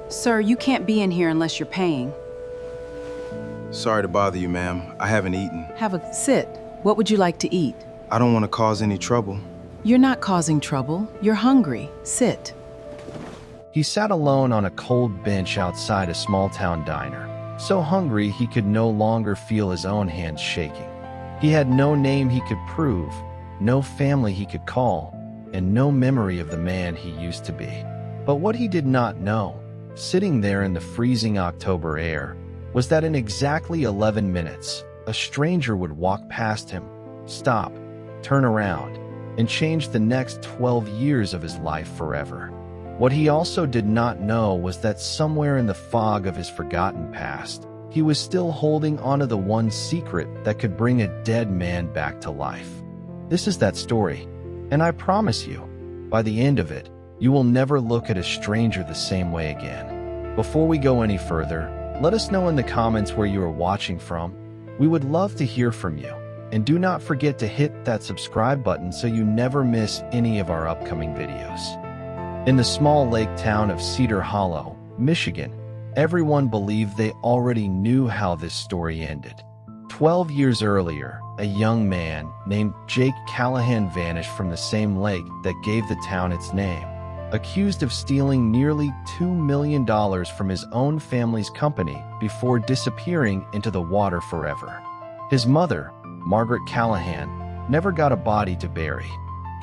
Sir, you can't be in here unless you're paying. Sorry to bother you, ma'am. I haven't eaten. Sit. What would you like to eat? I don't want to cause any trouble. You're not causing trouble. You're hungry. Sit. He sat alone on a cold bench outside a small-town diner, so hungry he could no longer feel his own hands shaking. He had no name he could prove, no family he could call, and no memory of the man he used to be. But what he did not know, sitting there in the freezing October air, was that in exactly 11 minutes, a stranger would walk past him, stop, turn around, and change the next 12 years of his life forever. What he also did not know was that somewhere in the fog of his forgotten past, he was still holding onto the one secret that could bring a dead man back to life. This is that story, and I promise you, by the end of it, you will never look at a stranger the same way again. Before we go any further, let us know in the comments where you are watching from. We would love to hear from you, and do not forget to hit that subscribe button so you never miss any of our upcoming videos. In the small lake town of Cedar Hollow, Michigan, everyone believed they already knew how this story ended. 12 years earlier, a young man named Jake Callahan vanished from the same lake that gave the town its name, accused of stealing nearly $2 million from his own family's company before disappearing into the water forever. His mother, Margaret Callahan, never got a body to bury.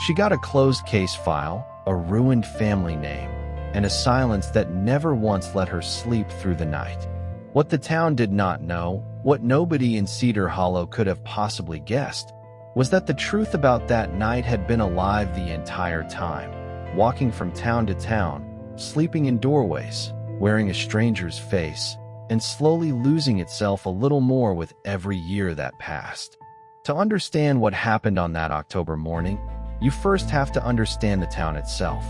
She got a closed case file, a ruined family name, and a silence that never once let her sleep through the night. What the town did not know, what nobody in Cedar Hollow could have possibly guessed, was that the truth about that night had been alive the entire time, walking from town to town, sleeping in doorways, wearing a stranger's face, and slowly losing itself a little more with every year that passed. To understand what happened on that October morning, you first have to understand the town itself.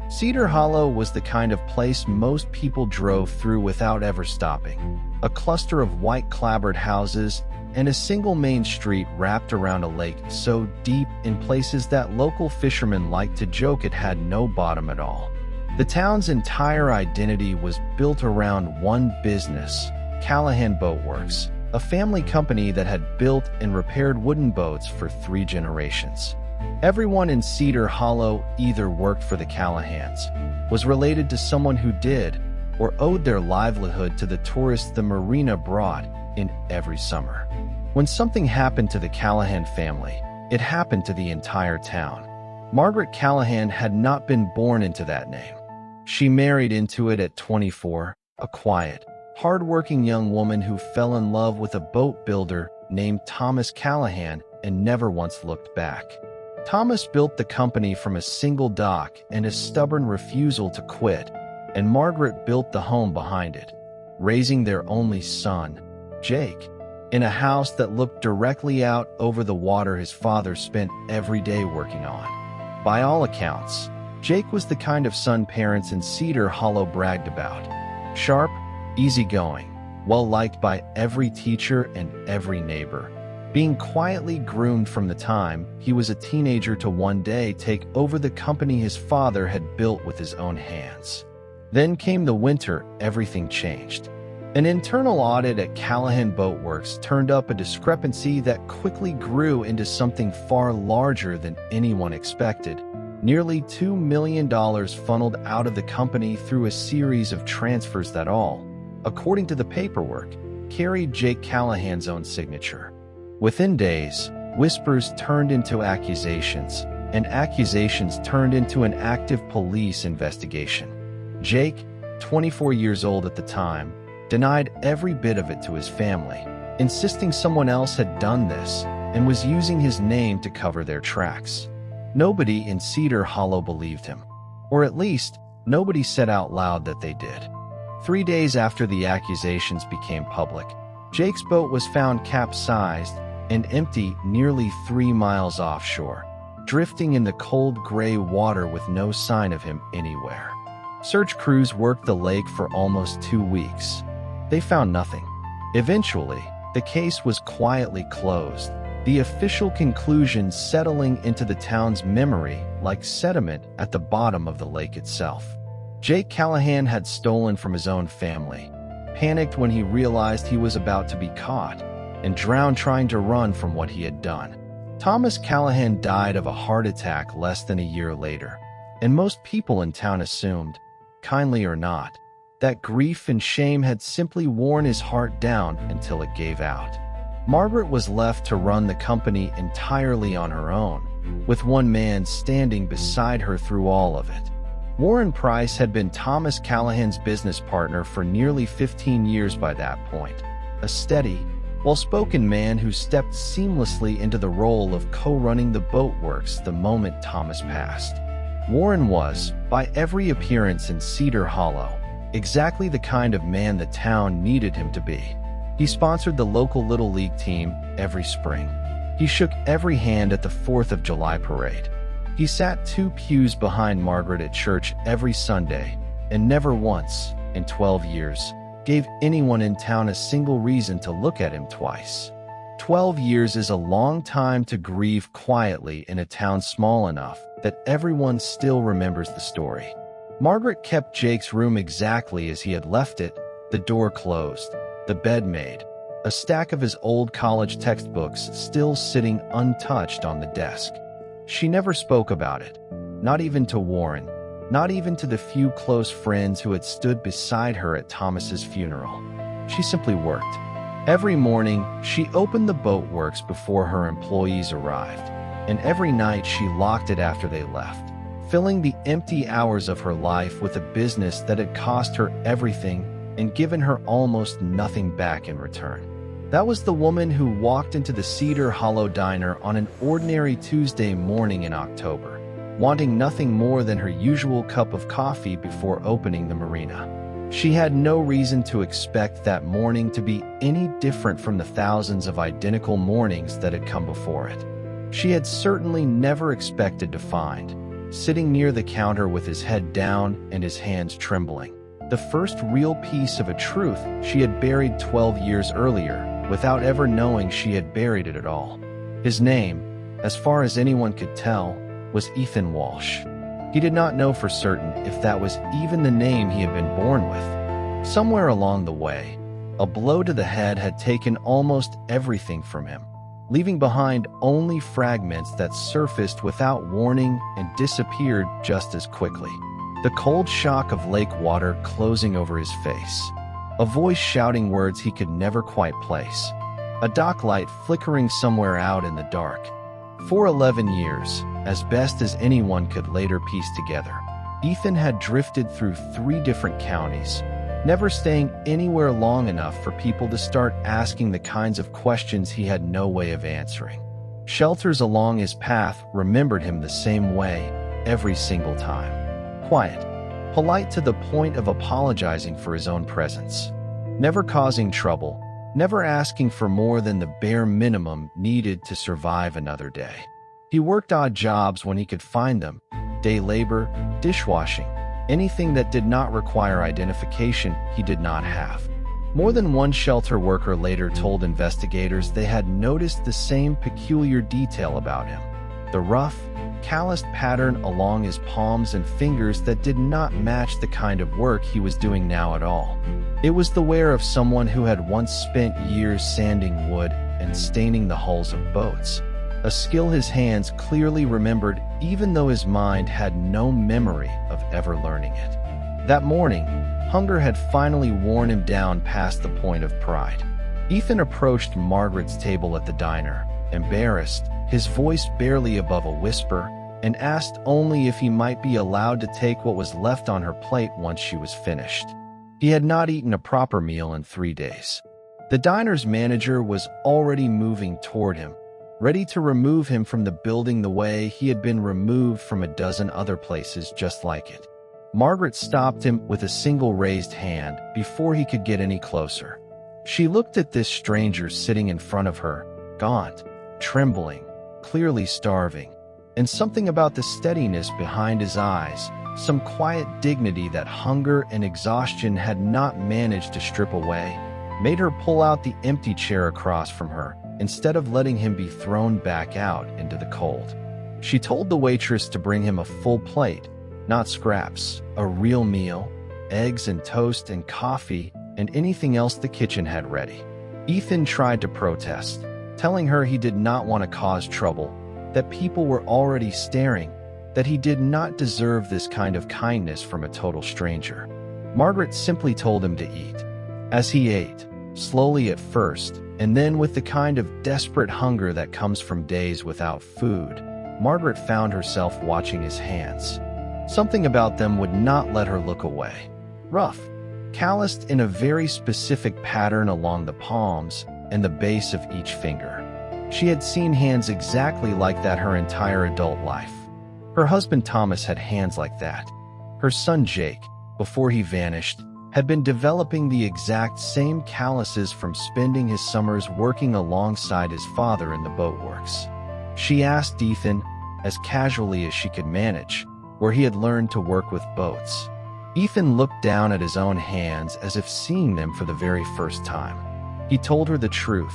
Cedar Hollow was the kind of place most people drove through without ever stopping. A cluster of white clapboard houses and a single main street wrapped around a lake so deep in places that local fishermen liked to joke it had no bottom at all. The town's entire identity was built around one business, Callahan Boat Works, a family company that had built and repaired wooden boats for 3 generations. Everyone in Cedar Hollow either worked for the Callahans, was related to someone who did, or owed their livelihood to the tourists the marina brought in every summer. When something happened to the Callahan family, it happened to the entire town. Margaret Callahan had not been born into that name. She married into it at 24, a quiet, hard-working young woman who fell in love with a boat builder named Thomas Callahan and never once looked back. Thomas built the company from a single dock and a stubborn refusal to quit, and Margaret built the home behind it, raising their only son, Jake, in a house that looked directly out over the water his father spent every day working on. By all accounts, Jake was the kind of son parents in Cedar Hollow bragged about. Sharp, easygoing, well-liked by every teacher and every neighbor, being quietly groomed from the time he was a teenager to one day take over the company his father had built with his own hands. Then came the winter, everything changed. An internal audit at Callahan Boat Works turned up a discrepancy that quickly grew into something far larger than anyone expected. Nearly $2 million funneled out of the company through a series of transfers that all, according to the paperwork, carried Jake Callahan's own signature. Within days, whispers turned into accusations, and accusations turned into an active police investigation. Jake, 24 years old at the time, denied every bit of it to his family, insisting someone else had done this and was using his name to cover their tracks. Nobody in Cedar Hollow believed him, or at least, nobody said out loud that they did. 3 days after the accusations became public, Jake's boat was found capsized and empty nearly 3 miles offshore, drifting in the cold gray water with no sign of him anywhere. Search crews worked the lake for almost 2 weeks. They found nothing. Eventually, the case was quietly closed, the official conclusion settling into the town's memory like sediment at the bottom of the lake itself. Jake Callahan had stolen from his own family, panicked when he realized he was about to be caught, and drowned trying to run from what he had done. Thomas Callahan died of a heart attack less than a year later, and most people in town assumed, kindly or not, that grief and shame had simply worn his heart down until it gave out. Margaret was left to run the company entirely on her own, with one man standing beside her through all of it. Warren Price had been Thomas Callahan's business partner for nearly 15 years by that point, a steady, well-spoken man who stepped seamlessly into the role of co-running the boatworks the moment Thomas passed. Warren was, by every appearance in Cedar Hollow, exactly the kind of man the town needed him to be. He sponsored the local Little League team every spring. He shook every hand at the 4th of July parade. He sat 2 pews behind Margaret at church every Sunday, and never once, in 12 years, gave anyone in town a single reason to look at him twice. 12 years is a long time to grieve quietly in a town small enough that everyone still remembers the story. Margaret kept Jake's room exactly as he had left it, the door closed, the bed made, a stack of his old college textbooks still sitting untouched on the desk. She never spoke about it, not even to Warren, not even to the few close friends who had stood beside her at Thomas's funeral. She simply worked. Every morning, she opened the boatworks before her employees arrived, and every night she locked it after they left, filling the empty hours of her life with a business that had cost her everything and given her almost nothing back in return. That was the woman who walked into the Cedar Hollow Diner on an ordinary Tuesday morning in October, wanting nothing more than her usual cup of coffee before opening the marina. She had no reason to expect that morning to be any different from the thousands of identical mornings that had come before it. She had certainly never expected to find, sitting near the counter with his head down and his hands trembling, the first real piece of a truth she had buried 12 years earlier, without ever knowing she had buried it at all. His name, as far as anyone could tell, was Ethan Walsh. He did not know for certain if that was even the name he had been born with. Somewhere along the way, a blow to the head had taken almost everything from him, leaving behind only fragments that surfaced without warning and disappeared just as quickly. The cold shock of lake water closing over his face, a voice shouting words he could never quite place, a dock light flickering somewhere out in the dark. For 11 years, as best as anyone could later piece together, Ethan had drifted through 3 different counties, never staying anywhere long enough for people to start asking the kinds of questions he had no way of answering. Shelters along his path remembered him the same way every single time. Quiet, polite to the point of apologizing for his own presence, never causing trouble, never asking for more than the bare minimum needed to survive another day. He worked odd jobs when he could find them, day labor, dishwashing, anything that did not require identification he did not have. More than one shelter worker later told investigators they had noticed the same peculiar detail about him, the rough, calloused pattern along his palms and fingers that did not match the kind of work he was doing now at all. It was the wear of someone who had once spent years sanding wood and staining the hulls of boats, a skill his hands clearly remembered even though his mind had no memory of ever learning it. That morning, hunger had finally worn him down past the point of pride. Ethan approached Margaret's table at the diner, embarrassed, his voice barely above a whisper, and asked only if he might be allowed to take what was left on her plate once she was finished. He had not eaten a proper meal in 3 days. The diner's manager was already moving toward him, ready to remove him from the building the way he had been removed from a dozen other places just like it. Margaret stopped him with a single raised hand before he could get any closer. She looked at this stranger sitting in front of her, gaunt, trembling, clearly starving, and something about the steadiness behind his eyes, some quiet dignity that hunger and exhaustion had not managed to strip away, made her pull out the empty chair across from her instead of letting him be thrown back out into the cold. She told the waitress to bring him a full plate, Not scraps, a real meal, eggs and toast and coffee and anything else the kitchen had ready. Ethan tried to protest, telling her he did not want to cause trouble, that people were already staring, that he did not deserve this kind of kindness from a total stranger. Margaret simply told him to eat. As he ate, slowly at first, and then with the kind of desperate hunger that comes from days without food, Margaret found herself watching his hands. Something about them would not let her look away. Rough, calloused in a very specific pattern along the palms and the base of each finger. She had seen hands exactly like that her entire adult life. Her husband Thomas had hands like that. Her son Jake, before he vanished, had been developing the exact same calluses from spending his summers working alongside his father in the boatworks. She asked Ethan, as casually as she could manage, where he had learned to work with boats. Ethan looked down at his own hands as if seeing them for the very first time. He told her the truth,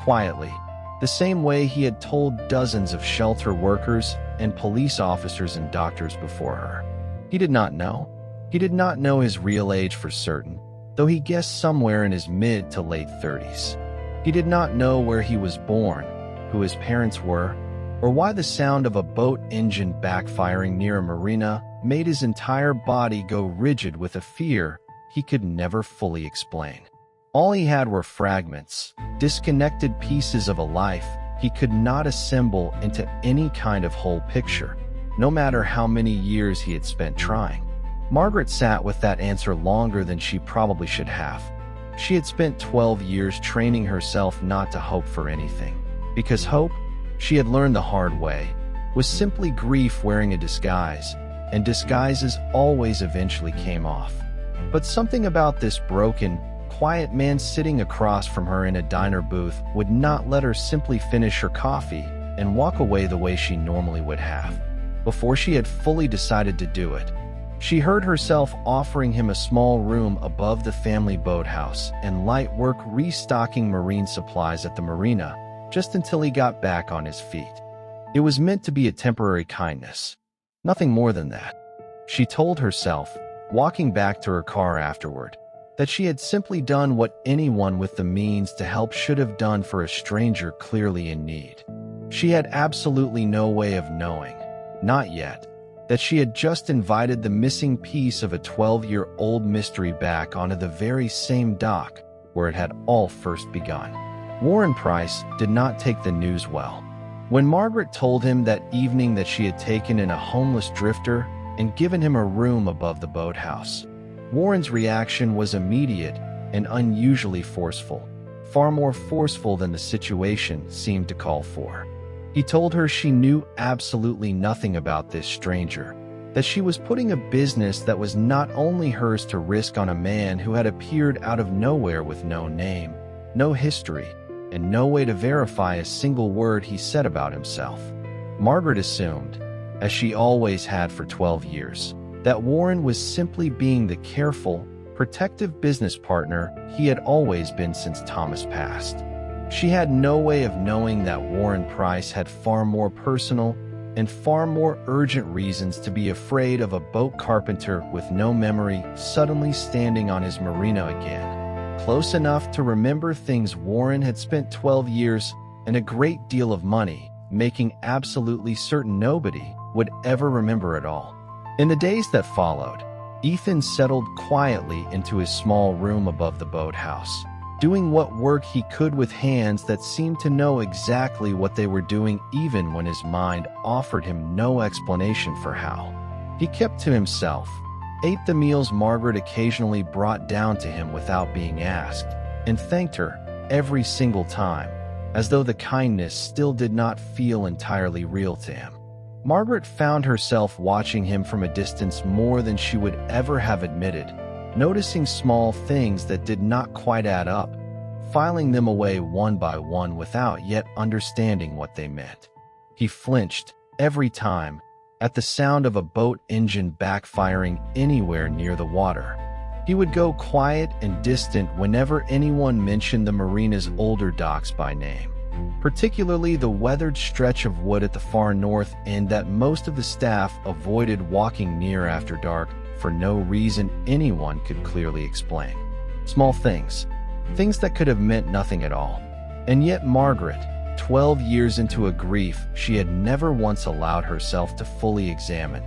quietly, the same way he had told dozens of shelter workers and police officers and doctors before her. He did not know. He did not know his real age for certain, though he guessed somewhere in his mid to late 30s. He did not know where he was born, who his parents were, or why the sound of a boat engine backfiring near a marina made his entire body go rigid with a fear he could never fully explain. All he had were fragments, disconnected pieces of a life he could not assemble into any kind of whole picture, no matter how many years he had spent trying. Margaret sat with that answer longer than she probably should have. She had spent 12 years training herself not to hope for anything, because hope, she had learned the hard way, was simply grief wearing a disguise, and disguises always eventually came off. But something about this broken, quiet man sitting across from her in a diner booth would not let her simply finish her coffee and walk away the way she normally would have. Before she had fully decided to do it, she heard herself offering him a small room above the family boathouse and light work restocking marine supplies at the marina, just until he got back on his feet. It was meant to be a temporary kindness. Nothing more than that. She told herself, walking back to her car afterward, that she had simply done what anyone with the means to help should have done for a stranger clearly in need. She had absolutely no way of knowing, not yet, that she had just invited the missing piece of a 12-year-old mystery back onto the very same dock where it had all first begun. Warren Price did not take the news well. When Margaret told him that evening that she had taken in a homeless drifter and given him a room above the boathouse, Warren's reaction was immediate and unusually forceful, far more forceful than the situation seemed to call for. He told her she knew absolutely nothing about this stranger, that she was putting a business that was not only hers to risk on a man who had appeared out of nowhere with no name, no history, and no way to verify a single word he said about himself. Margaret assumed, as she always had for 12 years, that Warren was simply being the careful, protective business partner he had always been since Thomas passed. She had no way of knowing that Warren Price had far more personal and far more urgent reasons to be afraid of a boat carpenter with no memory suddenly standing on his marina again, close enough to remember things Warren had spent 12 years and a great deal of money making absolutely certain nobody would ever remember at all. In the days that followed, Ethan settled quietly into his small room above the boathouse, doing what work he could with hands that seemed to know exactly what they were doing even when his mind offered him no explanation for how. He kept to himself, ate the meals Margaret occasionally brought down to him without being asked, and thanked her every single time, as though the kindness still did not feel entirely real to him. Margaret found herself watching him from a distance more than she would ever have admitted, noticing small things that did not quite add up, filing them away one by one without yet understanding what they meant. He flinched every time at the sound of a boat engine backfiring anywhere near the water. He would go quiet and distant whenever anyone mentioned the marina's older docks by name. particularly the weathered stretch of wood at the far north end that most of the staff avoided walking near after dark for no reason anyone could clearly explain. Small things, things that could have meant nothing at all. And yet Margaret, 12 years into a grief she had never once allowed herself to fully examine,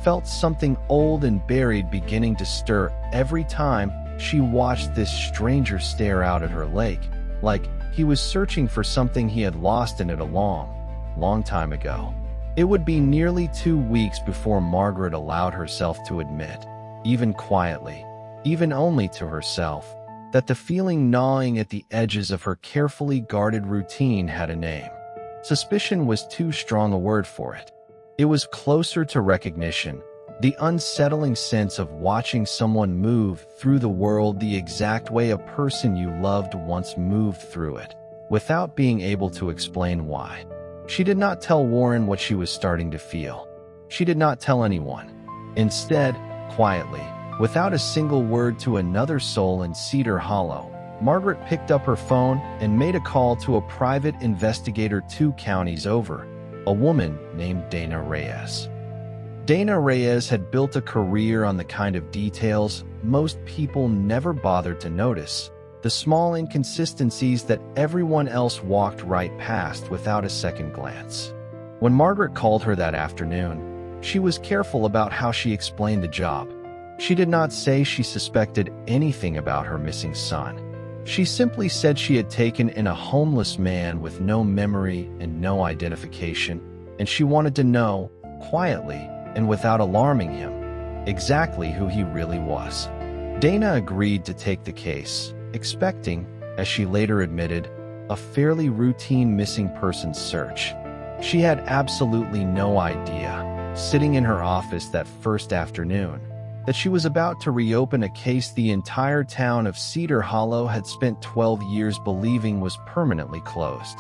felt something old and buried beginning to stir every time she watched this stranger stare out at her lake, like he was searching for something he had lost in it a long time ago. It would be nearly 2 weeks before Margaret allowed herself to admit, even quietly, even only to herself, that the feeling gnawing at the edges of her carefully guarded routine had a name. Suspicion was too strong a word for it. It was closer to recognition, the unsettling sense of watching someone move through the world the exact way a person you loved once moved through it, without being able to explain why. She did not tell Warren what she was starting to feel. She did not tell anyone. Instead, quietly, without a single word to another soul in Cedar Hollow, Margaret picked up her phone and made a call to a private investigator 2 counties over, a woman named Dana Reyes. Dana Reyes had built a career on the kind of details most people never bothered to notice, the small inconsistencies that everyone else walked right past without a second glance. When Margaret called her that afternoon, she was careful about how she explained the job. She did not say she suspected anything about her missing son. She simply said she had taken in a homeless man with no memory and no identification, and she wanted to know, quietly and without alarming him, exactly who he really was. Dana agreed to take the case, expecting, as she later admitted, a fairly routine missing persons search. She had absolutely no idea, sitting in her office that first afternoon, that she was about to reopen a case the entire town of Cedar Hollow had spent 12 years believing was permanently closed.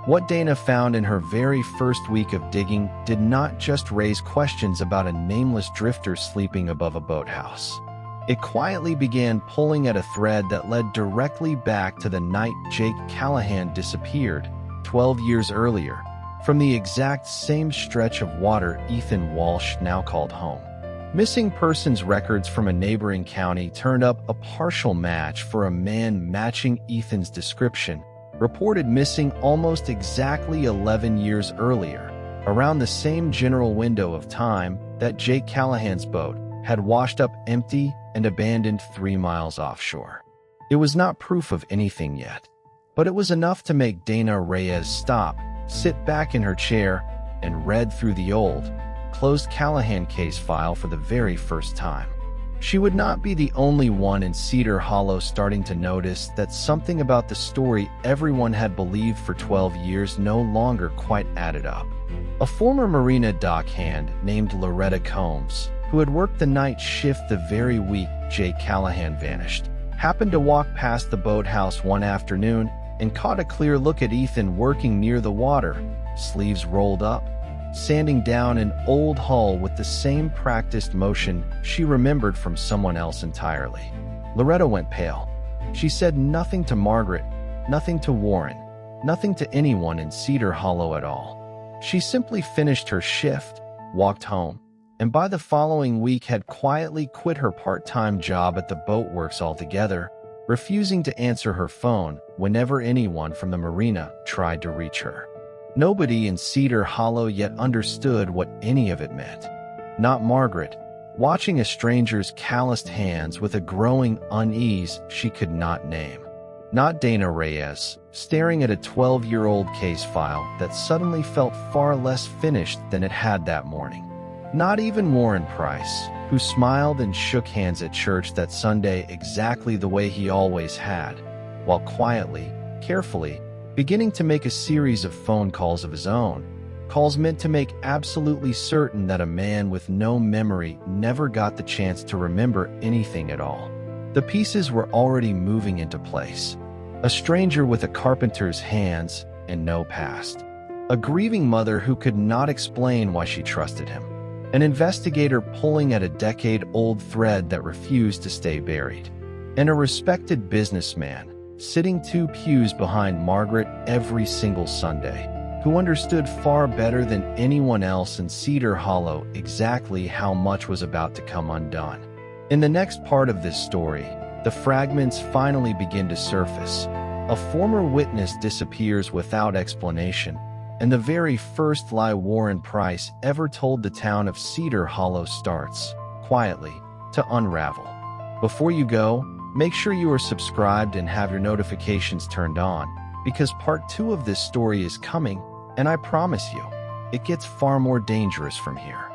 What Dana found in her very first week of digging did not just raise questions about a nameless drifter sleeping above a boathouse. It quietly began pulling at a thread that led directly back to the night Jake Callahan disappeared, 12 years earlier, from the exact same stretch of water Ethan Walsh now called home. Missing persons records from a neighboring county turned up a partial match for a man matching Ethan's description, reported missing almost exactly 11 years earlier, around the same general window of time that Jake Callahan's boat had washed up empty and abandoned 3 miles offshore. It was not proof of anything yet, but it was enough to make Dana Reyes stop, sit back in her chair, and read through the old, closed Callahan case file for the very first time. She would not be the only one in Cedar Hollow starting to notice that something about the story everyone had believed for 12 years no longer quite added up. A former marina dockhand named Loretta Combs, who had worked the night shift the very week Jake Callahan vanished, happened to walk past the boathouse one afternoon and caught a clear look at Ethan working near the water, sleeves rolled up, sanding down an old hull with the same practiced motion she remembered from someone else entirely. Loretta went pale. She said nothing to Margaret, nothing to Warren, nothing to anyone in Cedar Hollow at all. She simply finished her shift, walked home, and by the following week had quietly quit her part-time job at the boatworks altogether, refusing to answer her phone whenever anyone from the marina tried to reach her. Nobody in Cedar Hollow yet understood what any of it meant. Not Margaret, watching a stranger's calloused hands with a growing unease she could not name. Not Dana Reyes, staring at a 12-year-old case file that suddenly felt far less finished than it had that morning. Not even Warren Price, who smiled and shook hands at church that Sunday exactly the way he always had, while quietly, carefully, beginning to make a series of phone calls of his own, calls meant to make absolutely certain that a man with no memory never got the chance to remember anything at all. The pieces were already moving into place. A stranger with a carpenter's hands and no past. A grieving mother who could not explain why she trusted him. An investigator pulling at a decade-old thread that refused to stay buried. And a respected businessman, sitting 2 pews behind Margaret every single Sunday, who understood far better than anyone else in Cedar Hollow exactly how much was about to come undone. In the next part of this story, the fragments finally begin to surface. A former witness disappears without explanation, and the very first lie Warren Price ever told the town of Cedar Hollow starts, quietly, to unravel. Before you go, make sure you are subscribed and have your notifications turned on, because part 2 of this story is coming, and I promise you, it gets far more dangerous from here.